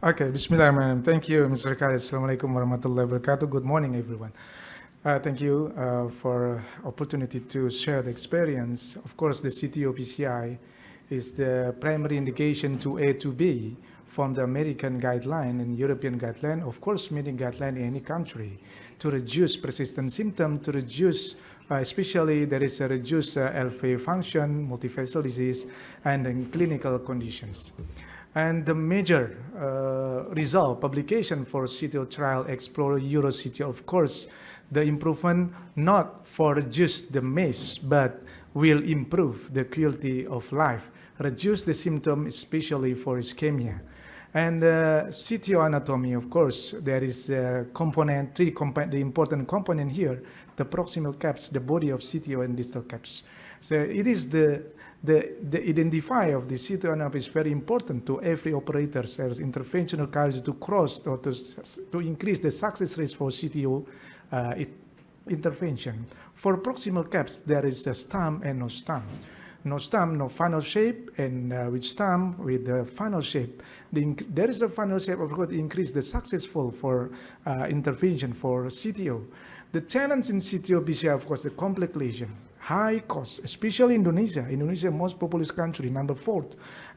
Okay, Bismillahirrahmanirrahim. Thank you, Mr. Khalid. Assalamualaikum warahmatullahi wabarakatuh. Good morning, everyone. Thank you for opportunity to share the experience. Of course, the CTO PCI is the primary indication to A to B from the American guideline and European guideline, of course, meeting guideline in any country to reduce persistent symptom, to reduce especially there is a reduced LV function, multifacial disease, and in clinical conditions. And the major result publication for CTO trial explore Euro CTO, of course, the improvement not for reduce the MACE, but will improve the quality of life, reduce the symptom, especially for ischemia. And CTO anatomy, of course, there is a component, the important component here, the proximal caps, the body of CTO and distal caps. So it is the identify of the CTO anatomy is very important to every operator as interventional cardiology to cross or to increase the success rate for CTO intervention. For proximal caps, there is a stump and no stump. No stump, no funnel shape, and with stump, with the funnel shape. There is a funnel shape, of course, increase the successful for intervention for CTO. The challenge in CTO PCI, of course, the complex lesion, high cost, especially Indonesia. Indonesia, most populous country, number 4.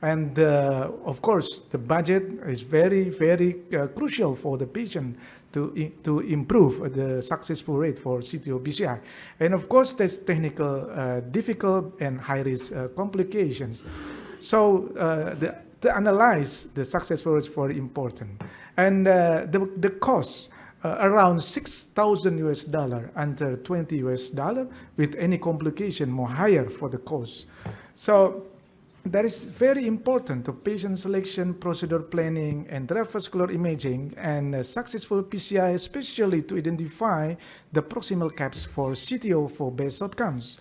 And of course, the budget is very, very crucial for the patient to improve the successful rate for CTO PCI. And of course, there's technical difficult and high-risk complications. So to analyze the successful rate is very important. And the cost, around 6,000 US dollar under 20 US dollar with any complication more higher for the cost. So that is very important to patient selection, procedure planning, and intravascular imaging, and successful PCI, especially to identify the proximal caps for CTO for best outcomes.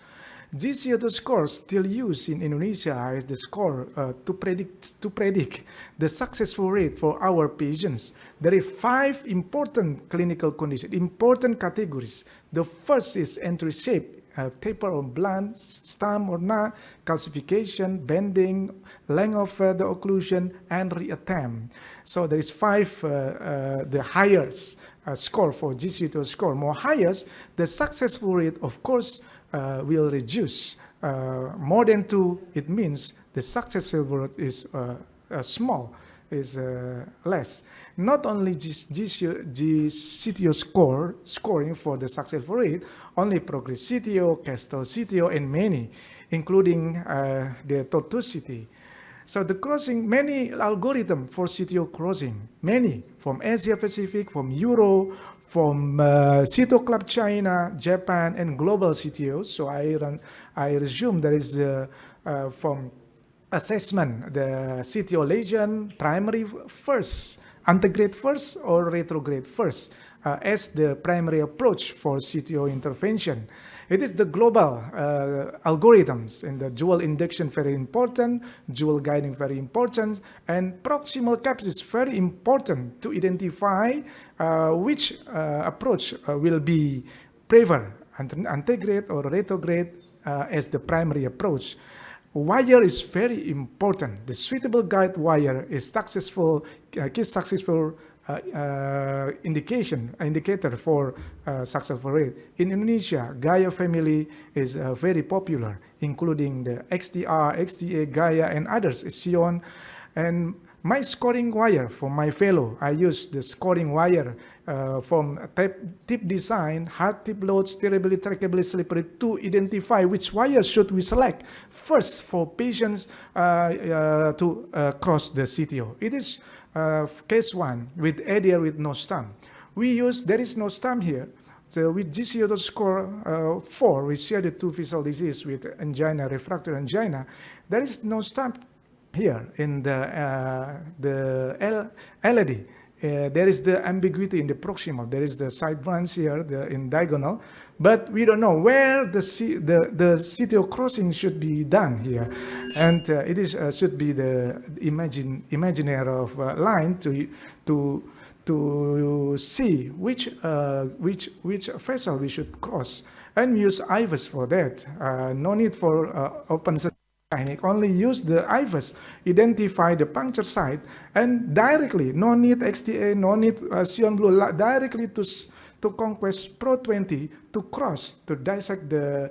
GCO score still used in Indonesia as the score to predict the successful rate for our patients. There are 5 important clinical conditions, important categories. The first is entry shape, taper or blunt, stump or not, calcification, bending, length of the occlusion, and reattempt. So there is 5, the highest score for GCO score. More highest, the successful rate, of course, will reduce. More than 2, it means the successful rate is small, is less. Not only GCO scoring for the successful rate, only progress CTO, Castle CTO, and many, including the tortuosity. So the crossing, many algorithm for CTO crossing, many from Asia Pacific, from Euro, from CTO Club China, Japan, and global CTOs. So I resume there is from assessment, the CTO legend, primary first, antegrade first, or retrograde first as the primary approach for CTO intervention. It is the global algorithms, and the dual induction very important, dual guiding very important, and proximal caps is very important to identify which approach will be favored, antegrade or retrograde as the primary approach. Wire is very important. The suitable guide wire is successful, successful indicator for successful rate. In Indonesia, Gaia family is very popular, including the XTR, XTA, Gaia, and others, Sion. And my scoring wire for my fellow, I use the scoring wire from tip design, hard tip load, steerability, trackability, slippery to identify which wire should we select first for patients to cross the CTO. It is case 1 with ADR with no stump. There is no stump here. So with GCO score 4, we share the 2 visual disease with angina, refractory angina. There is no stump here in the LED. There is the ambiguity in the proximal. There is the side branch here in diagonal, but we don't know where the CTO crossing should be done here, and it is should be the imaginary of line to see which vessel we should cross, and we use IVUS for that. No need for open technique, only use the IVUS, identify the puncture site, and directly, no need XTA, no need Sion Blue, directly to Conquest Pro 20 to cross, to dissect the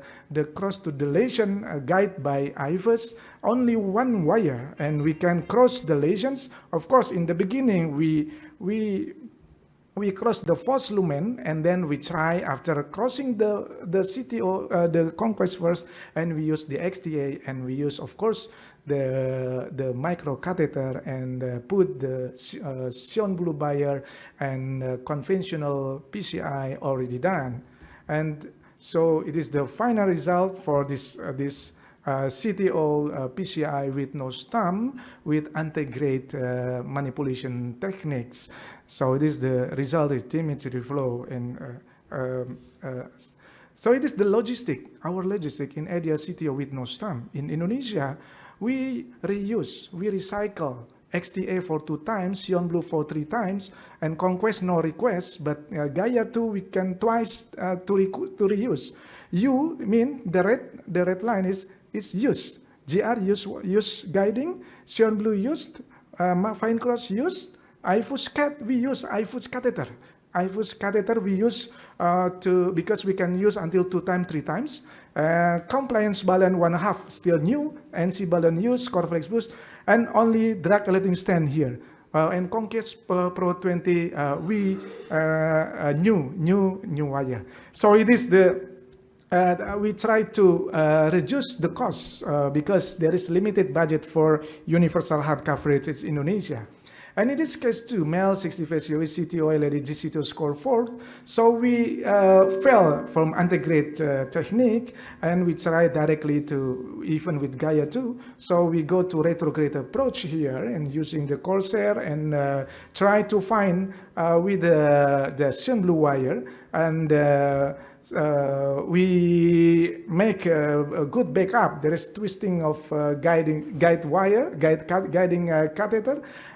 cross to the lesion guide by IVUS, only one wire, and we can cross the lesions. Of course, in the beginning, we cross the false lumen, and then we try after crossing the CTO, the Conquest first, and we use the XTA, and we use, of course, the micro catheter, and put the Sion Blue Bayer and conventional PCI already done. And so it is the final result for this CTO PCI with no stump, with anti-grade manipulation techniques. So it is the result is telemetry flow, and so it is the logistic, our logistic in area CTO with no stump. In Indonesia, we reuse, we recycle XTA for 2 times, Sion Blue for 3 times, and Conquest no request, but Gaia 2 we can twice to reuse. U mean the red line is used. GR use guiding, Sion Blue used, Fine Cross used, IVUS cat we use IVUS catheter. IVUS catheter we use because we can use until 2 times, 3 times. Compliance balloon 1/2 still new, NC balloon use, Corflex boost, and only drug eluting stent here. And Conquest Pro 20 we new wire. So it is the we try to reduce the costs because there is limited budget for universal heart coverage in Indonesia. And in this case too, male 65 years CTO, lady GCTO score 4. So we fell from anti-grade technique, and we try directly to, even with Gaia 2. So we go to retrograde approach here, and using the Corsair, and try to find with the Sion Blue wire, and we make a good backup. There is twisting of guiding catheter,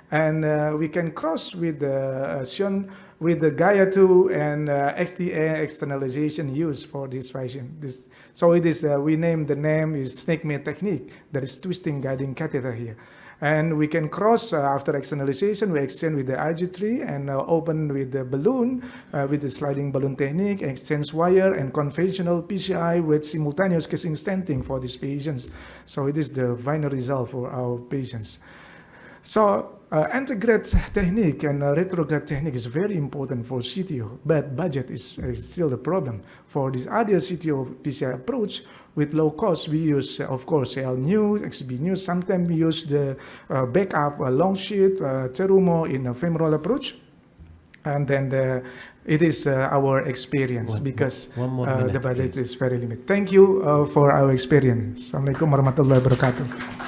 and we can cross with the Sion, with the Gaia 2 and XTA externalization used for this patient. So it is we name the name is snake mail technique. There is twisting guiding catheter here. And we can cross after externalization, we exchange with the IG3 and open with the balloon, with the sliding balloon technique, exchange wire, and conventional PCI with simultaneous casing stenting for these patients. So it is the final result for our patients. So anti-grade technique and retrograde technique is very important for CTO, but budget is still the problem. For this other CTO PCI approach, with low cost, we use, of course, L new, XB new. Sometimes we use the backup long sheet, Terumo in a femoral approach. And then it is our experience because the budget is very limited. Thank you for our experience. Assalamualaikum warahmatullahi wabarakatuh.